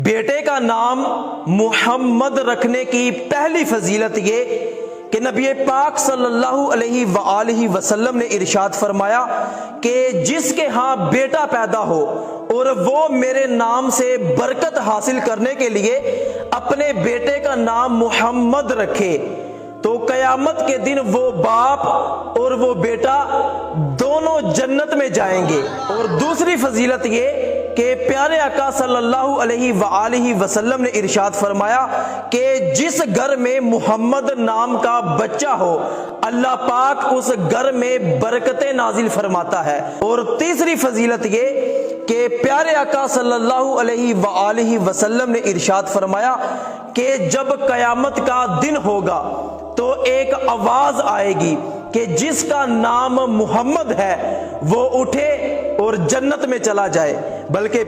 بیٹے کا نام محمد رکھنے کی پہلی فضیلت یہ کہ نبی پاک صلی اللہ علیہ وآلہ وسلم نے ارشاد فرمایا کہ جس کے ہاں بیٹا پیدا ہو اور وہ میرے نام سے برکت حاصل کرنے کے لیے اپنے بیٹے کا نام محمد رکھے تو قیامت کے دن وہ باپ اور وہ بیٹا دونوں جنت میں جائیں گے۔ اور دوسری فضیلت یہ کہ پیارے آقا صلی اللہ علیہ وآلہ وسلم نے ارشاد فرمایا کہ جس گھر میں محمد نام کا بچہ ہو اللہ پاک اس گھر میں برکتیں نازل فرماتا ہے۔ اور تیسری فضیلت یہ کہ پیارے آقا صلی اللہ علیہ وآلہ وسلم نے ارشاد فرمایا کہ جب قیامت کا دن ہوگا تو ایک آواز آئے گی کہ جس کا نام محمد ہے وہ اٹھے اور جنت میں چلا جائے، بلکہ